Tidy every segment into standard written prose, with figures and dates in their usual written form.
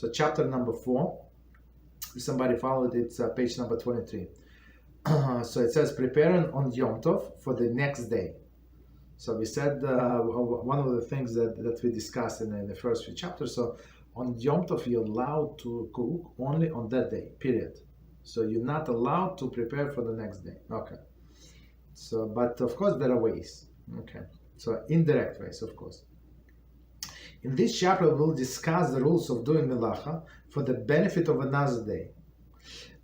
So chapter number 4, if somebody followed, it's page number 23. So it says, preparing on Yom Tov for the next day. So we said one of the things that we discussed in the first few chapters. So on Yom Tov, you're allowed to cook only on that day, period. So you're not allowed to prepare for the next day. Okay. So, but of course there are ways. Okay. So indirect ways, of course. In this chapter, we'll discuss the rules of doing Melachah for the benefit of another day,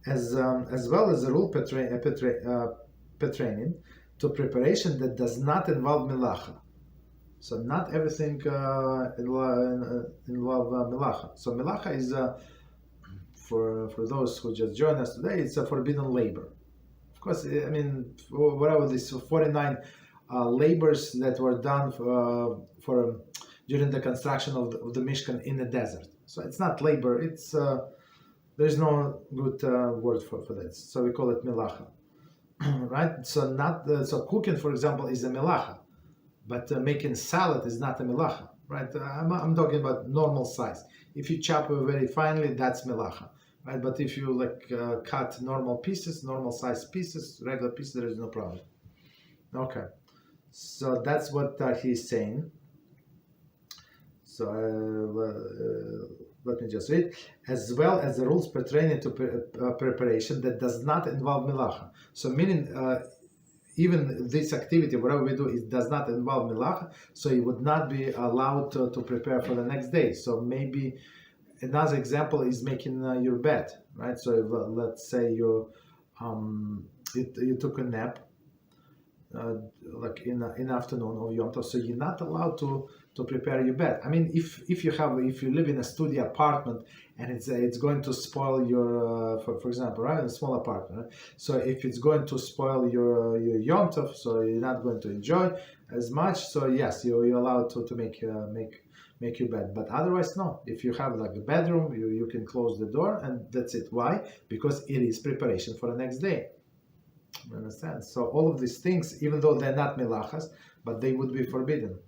as well as the rule pertaining to preparation that does not involve Melachah. So not everything involve Melachah. So Melachah is, for those who just joined us today, it's a forbidden labor. Of course, I mean, whatever these 49 labors that were done for during the construction of the Mishkan in the desert. So it's not labor, it's there's no good word for that. So we call it Melacha. Right? So so cooking, for example, is a Melacha, but making salad is not a Melacha. Right? I'm talking about normal size. If you chop it very finely, that's Melacha. Right? But if you cut normal pieces, normal size pieces, regular pieces, there is no problem. Okay. So that's what he's saying. So let me just read. As well as the rules pertaining to preparation that does not involve Melacha. So meaning even this activity, whatever we do, it does not involve Melacha, so you would not be allowed to prepare for the next day. So maybe another example is making your bed, right? So let's say you took a nap, like in afternoon of Yom Tov, so you're not allowed to prepare your bed. I mean, if you live in a studio apartment and it's going to spoil your for example, right, in a small apartment, right? So if it's going to spoil your Yom Tov, so you're not going to enjoy as much. So yes, you're allowed to make your bed, but otherwise no. If you have like a bedroom, you can close the door and that's it. Why? Because it is preparation for the next day. You understand? So all of these things, even though they're not melachas, but they would be forbidden.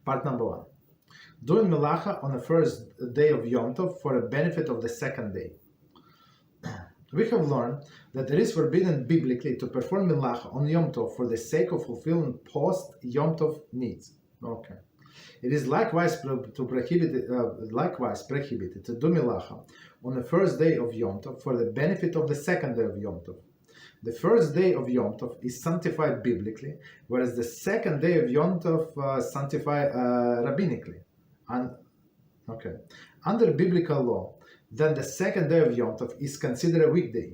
Part number 1. Doing melacha on the first day of Yom Tov for the benefit of the second day. We have learned that it is forbidden biblically to perform melacha on Yom Tov for the sake of fulfilling post-Yom Tov needs. Okay. It is likewise prohibited to do melacha on the first day of Yom Tov for the benefit of the second day of Yom Tov. The first day of Yom Tov is sanctified biblically, whereas the second day of Yom Tov sanctified rabbinically. Under biblical law, then the second day of Yom Tov is considered a weekday.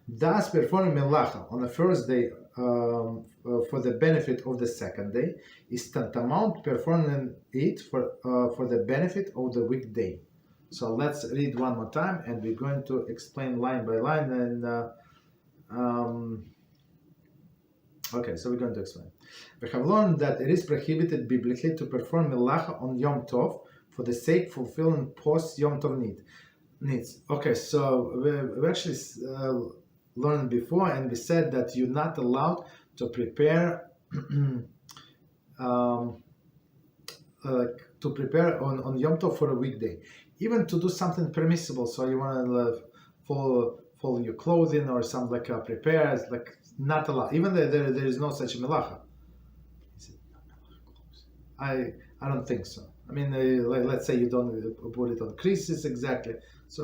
Thus, performing melacha on the first day for the benefit of the second day is tantamount performing it for the benefit of the weekday. So let's read one more time, and we're going to explain line by line. And okay, so we're going to explain. We have learned that it is prohibited biblically to perform melacha on Yom Tov for the sake of fulfilling post Yom Tov needs. Okay, so we actually learned before, and we said that you're not allowed to prepare on Yom Tov for a weekday, even to do something permissible. So you want to follow your clothing or something like prepare, like not allowed. Even though there is no such melacha. Is it not melacha? I don't think so. I mean, let's say you don't put it on creases exactly. So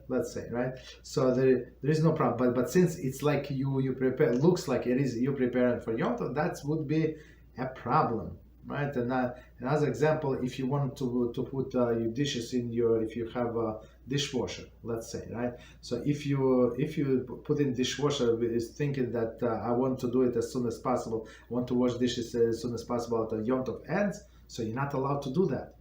let's say, right? So there is no problem. But since it's like you prepare, looks like it is you preparing for Yom Tov, that would be a problem, right? And another example, if you want to put your dishes in if you have a dishwasher, let's say, right? So if you put in dishwasher is thinking that I want to do it as soon as possible, I want to wash dishes as soon as possible after Yom Tov ends, so you're not allowed to do that,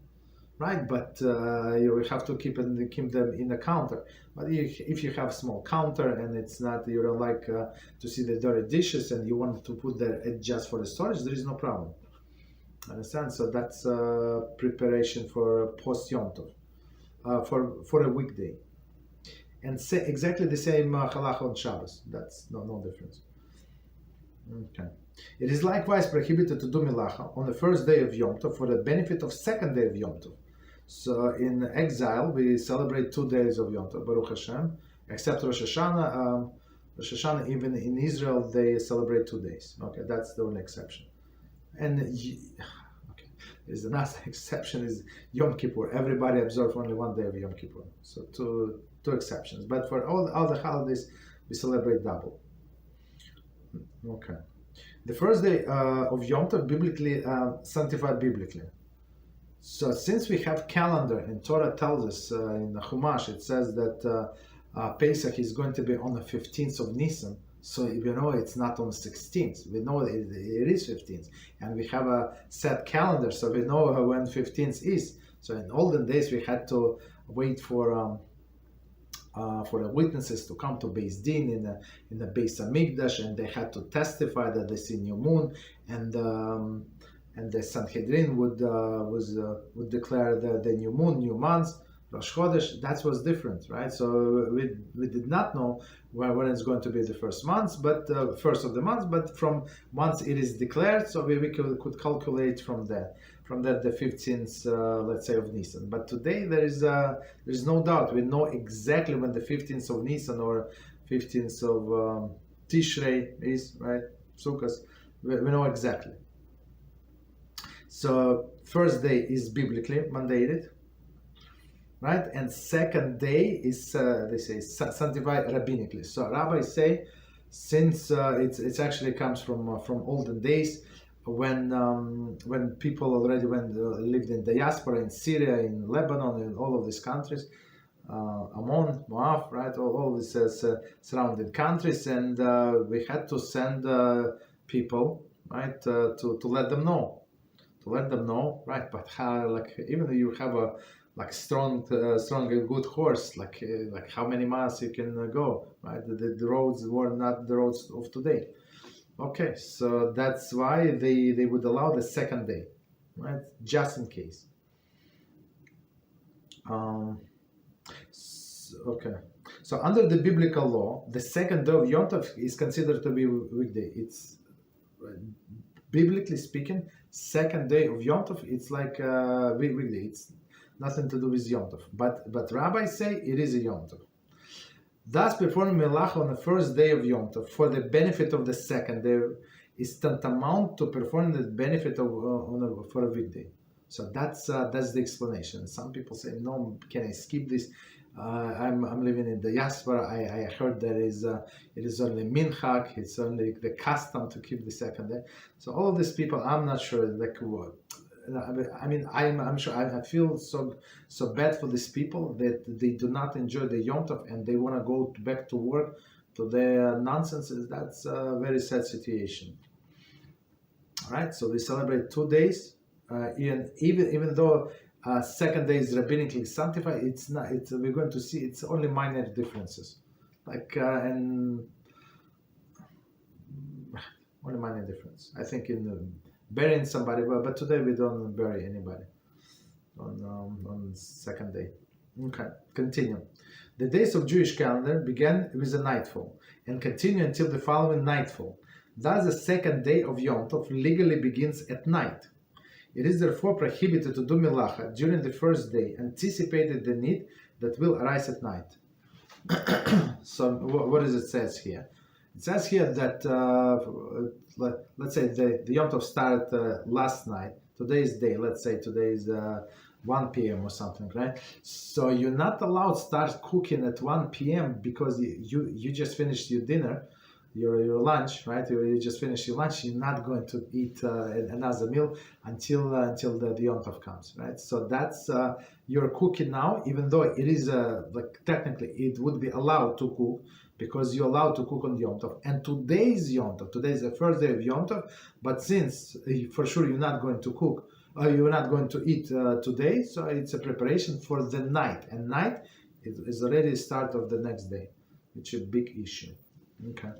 right? But you have to keep them in the counter. But if you have a small counter and it's not, you don't like to see the dirty dishes and you want to put that just for the storage, there is no problem. Understand? So that's preparation for post Yom Tov, for a weekday, and say exactly the same halacha on Shabbos. That's no difference. Okay. It is likewise prohibited to do Melachah on the first day of Yom Tov for the benefit of second day of Yom Tov. So in exile, we celebrate 2 days of Yom Tov, Baruch Hashem, except Rosh Hashanah. Rosh Hashanah, even in Israel, they celebrate 2 days. Okay, that's the only exception. And okay, there's another exception is Yom Kippur. Everybody observes only 1 day of Yom Kippur. So two exceptions. But for all the holidays, we celebrate double. Okay. The first day of Yom Tov biblically sanctified biblically. So since we have calendar, and Torah tells us in the Chumash, it says that Pesach is going to be on the 15th of Nisan. So you know it's not on the 16th. We know it is 15th, and we have a set calendar, so we know when 15th is. So in olden days, we had to wait for the witnesses to come to Beis Din in the Beis Hamikdash, and they had to testify that they see new moon, and the Sanhedrin would declare the new moon, new months, Rosh Chodesh. That was different, right? So we did not know when it's going to be the first month, but first of the month. But from once it is declared, so we could calculate from that the 15th, let's say, of Nisan. But today there is no doubt. We know exactly when the 15th of Nisan or 15th of Tishrei is, right? Sukkot. We know exactly. So first day is biblically mandated, right? And second day is they say sanctified rabbinically. So rabbis say, since it actually comes from olden days, when people already lived in diaspora in Syria, in Lebanon, in all of these countries, Ammon, Moab, right? All these surrounding countries, and we had to send people, right, to let them know. Right? But how, even though you have a strong and good horse, how many miles you can go, right? The roads were not the roads of today. Okay, so that's why they would allow the second day, right? Just in case. Okay. So under the biblical law, the second day of Yom Tov is considered to be weekday. It's biblically speaking, second day of Yom Tov, it's like weekday. It's nothing to do with Yom Tov. But rabbis say it is a Yom Tov. Thus, performing Melachah on the first day of Yom Tov for the benefit of the second day is tantamount to performing the benefit for a weekday. So that's the explanation. Some people say, no, can I skip this? I'm living in the diaspora. I heard that it is only minchag. It's only the custom to keep the second day. So all of these people, I'm not sure. I mean, I'm sure. I feel so bad for these people that they do not enjoy the Yom Tov and they want to go back to work to their nonsense. That's a very sad situation. All right. So we celebrate 2 days, even though. Second day is rabbinically sanctified. It's not. We're going to see. It's only minor differences, and only minor difference. I think in burying somebody, but today we don't bury anybody on second day. Okay, continue. The days of Jewish calendar began with a nightfall and continue until the following nightfall. Thus, the second day of Yom Tov legally begins at night. It is therefore prohibited to do Melachah during the first day, anticipated the need that will arise at night. So what does it says here? It says here that, let's say the Yom Tov started last night, today's day, let's say today is 1 p.m. or something, right? So you're not allowed to start cooking at 1 p.m. because you just finished your dinner, your lunch, right? You just finished your lunch. You're not going to eat another meal until the Yom Tov comes, right? So that's you're cooking now, even though it is technically it would be allowed to cook because you're allowed to cook on Yom Tov. And today's Yom Tov, today is the first day of Yom Tov. But since for sure you're not going to cook, you're not going to eat today, so it's a preparation for the night. And night is already the start of the next day, which is a big issue. Okay.